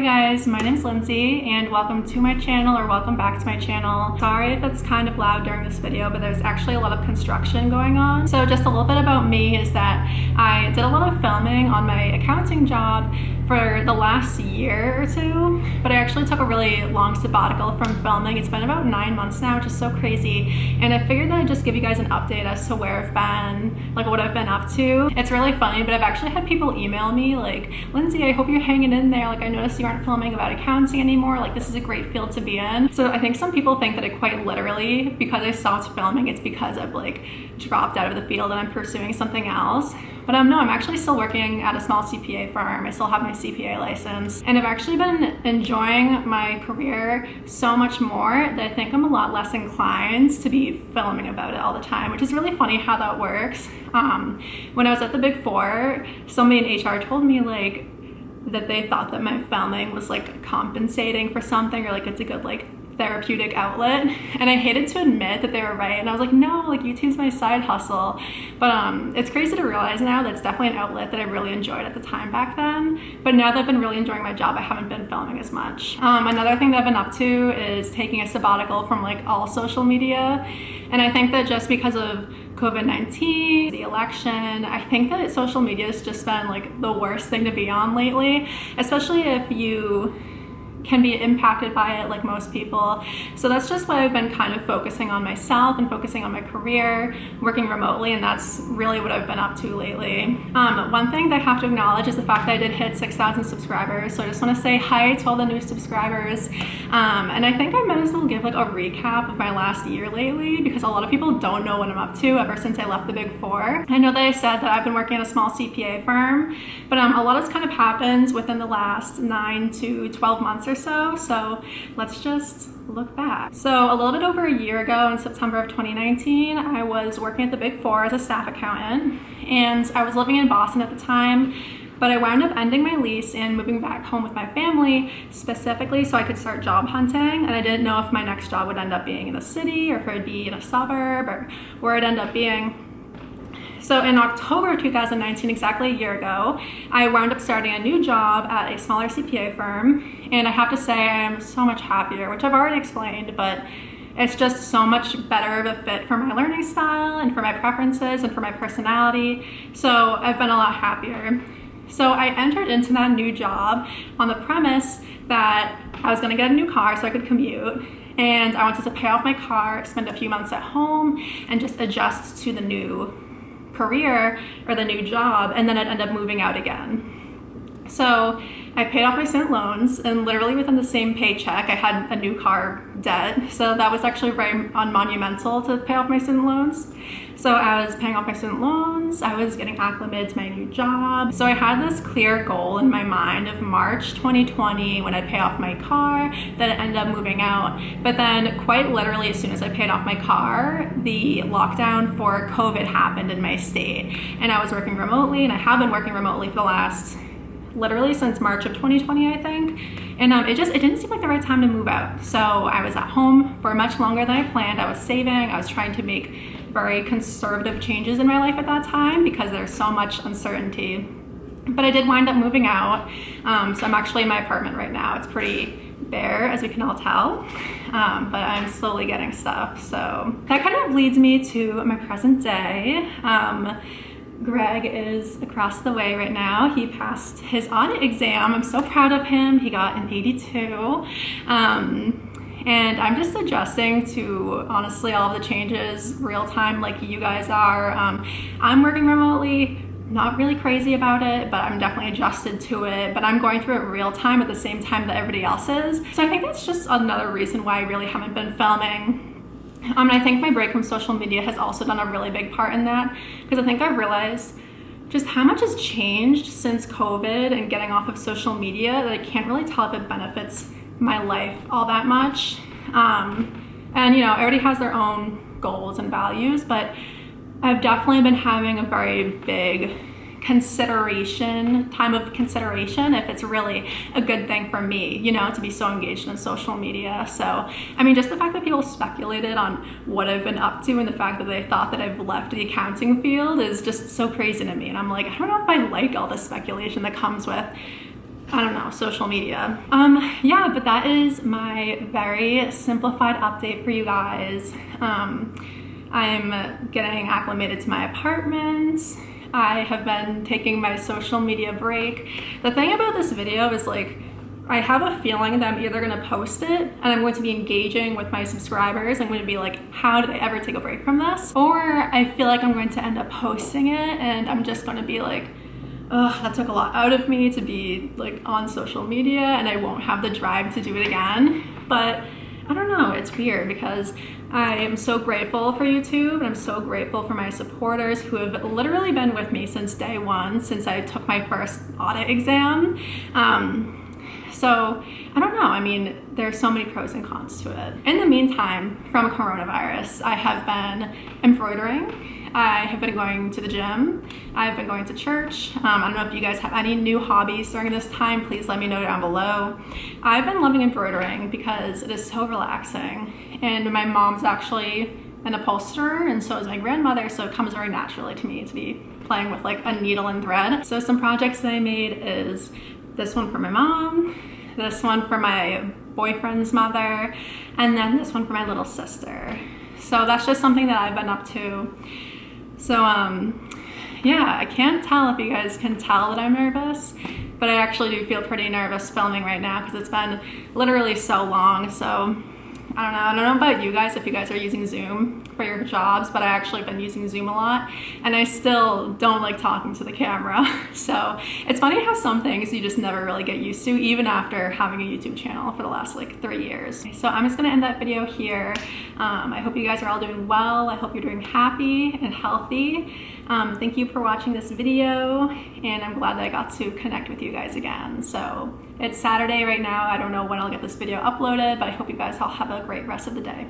Hi guys, my name's Lindsay and welcome to my channel, or welcome back to my channel. Sorry if it's kind of loud during this video, but there's actually a lot of construction going on. So just a little bit about me is that I did a lot of filming on my accounting job for the last year or two, but I actually took a really long sabbatical from filming. It's been about 9 months now, which is so crazy. And I figured that I'd just give you guys an update as to where I've been, like what I've been up to. It's really funny, but I've actually had people email me like, Lindsay, I hope you're hanging in there. Like I noticed you aren't filming about accounting anymore. Like this is a great field to be in. So I think some people think that I quite literally, because I stopped filming, it's because I've like dropped out of the field and I'm pursuing something else. But no, I'm actually still working at a small CPA firm. I still have my CPA license. And I've actually been enjoying my career so much more that I think I'm a lot less inclined to be filming about it all the time, which is really funny how that works. When I was at the Big Four, somebody in HR told me like that they thought that my filming was like compensating for something, or like it's a good like therapeutic outlet, and I hated to admit that they were right, and I was like, no, like YouTube's my side hustle. But it's crazy to realize now that's definitely an outlet that I really enjoyed at the time back then, but now that I've been really enjoying my job, I haven't been filming as much. Another thing that I've been up to is taking a sabbatical from like all social media, and I think that just because of COVID-19, the election, I think that social media has just been like the worst thing to be on lately, especially if you can be impacted by it like most people. So that's just why I've been kind of focusing on myself and focusing on my career, working remotely, and that's really what I've been up to lately. One thing that I have to acknowledge is the fact that I did hit 6,000 subscribers, so I just want to say hi to all the new subscribers. And I think I might as well give like a recap of my last year lately, because a lot of people don't know what I'm up to ever since I left the Big Four. I know that I said that I've been working at a small CPA firm, but a lot has kind of happened within the last 9 to 12 months or so let's just look back. So a little bit over a year ago in September of 2019, I was working at the Big Four as a staff accountant, and I was living in Boston at the time, but I wound up ending my lease and moving back home with my family, specifically so I could start job hunting, and I didn't know if my next job would end up being in the city or if it would be in a suburb or where it'd end up being. So in October 2019, exactly a year ago, I wound up starting a new job at a smaller CPA firm, and I have to say I am so much happier, which I've already explained, but it's just so much better of a fit for my learning style and for my preferences and for my personality. So I've been a lot happier. So I entered into that new job on the premise that I was going to get a new car so I could commute, and I wanted to pay off my car, spend a few months at home, and just adjust to the new career or the new job, and then I'd end up moving out again. So I paid off my student loans, and literally within the same paycheck I had a new car debt, so that was actually very monumental to pay off my student loans. So I was paying off my student loans, I was getting acclimated to my new job. So I had this clear goal in my mind of March 2020 when I'd pay off my car, that I ended up moving out. But then quite literally as soon as I paid off my car, the lockdown for COVID happened in my state, and I was working remotely, and I have been working remotely for the last literally since March of 2020, I think. And it didn't seem like the right time to move out. So I was at home for much longer than I planned. I was saving, I was trying to make very conservative changes in my life at that time because there's so much uncertainty. But I did wind up moving out. So I'm actually in my apartment right now. It's pretty bare, as we can all tell, but I'm slowly getting stuff. So that kind of leads me to my present day. Greg is across the way right now. He passed his audit exam. I'm so proud of him. He got an 82. And I'm just adjusting to, honestly, all of the changes real time like you guys are. I'm working remotely, not really crazy about it, but I'm definitely adjusted to it. But I'm going through it real time at the same time that everybody else is. So I think that's just another reason why I really haven't been filming. I think my break from social media has also done a really big part in that, because I think I've realized just how much has changed since COVID and getting off of social media that I can't really tell if it benefits my life all that much. And you know, everybody has their own goals and values, but I've definitely been having a very big time of consideration if it's really a good thing for me, you know, to be so engaged in social media. So I mean, just the fact that people speculated on what I've been up to and the fact that they thought that I've left the accounting field is just so crazy to me. And I'm like, I don't know if I like all the speculation that comes with I don't know, social media. Yeah, but that is my very simplified update for you guys. I'm getting acclimated to my apartment. I have been taking my social media break. The thing about this video is like, I have a feeling that I'm either gonna post it and I'm going to be engaging with my subscribers. I'm going to be like, how did I ever take a break from this? Or I feel like I'm going to end up posting it and I'm just gonna be like, ugh, that took a lot out of me to be like on social media and I won't have the drive to do it again. But I don't know, it's weird because I am so grateful for YouTube and I'm so grateful for my supporters who have literally been with me since day one, since I took my first audit exam. So I don't know, I mean, there's so many pros and cons to it. In the meantime, from coronavirus, I have been embroidering. I have been going to the gym. I've been going to church. I don't know if you guys have any new hobbies during this time. Please let me know down below. I've been loving embroidering because it is so relaxing. And my mom's actually an upholsterer and so is my grandmother, so it comes very naturally to me to be playing with like a needle and thread. So some projects that I made is this one for my mom, this one for my boyfriend's mother, and then this one for my little sister. So that's just something that I've been up to. So yeah, I can't tell if you guys can tell that I'm nervous, but I actually do feel pretty nervous filming right now because it's been literally so long. So I don't know about you guys if you guys are using Zoom for your jobs, but I actually have been using Zoom a lot and I still don't like talking to the camera. So it's funny how some things you just never really get used to, even after having a YouTube channel for the last like 3 years. So I'm just gonna end that video here. I hope you guys are all doing well. I hope you're doing happy and healthy. Thank you for watching this video and I'm glad that I got to connect with you guys again. So it's Saturday right now. I don't know when I'll get this video uploaded, but I hope you guys all have a great rest of the day.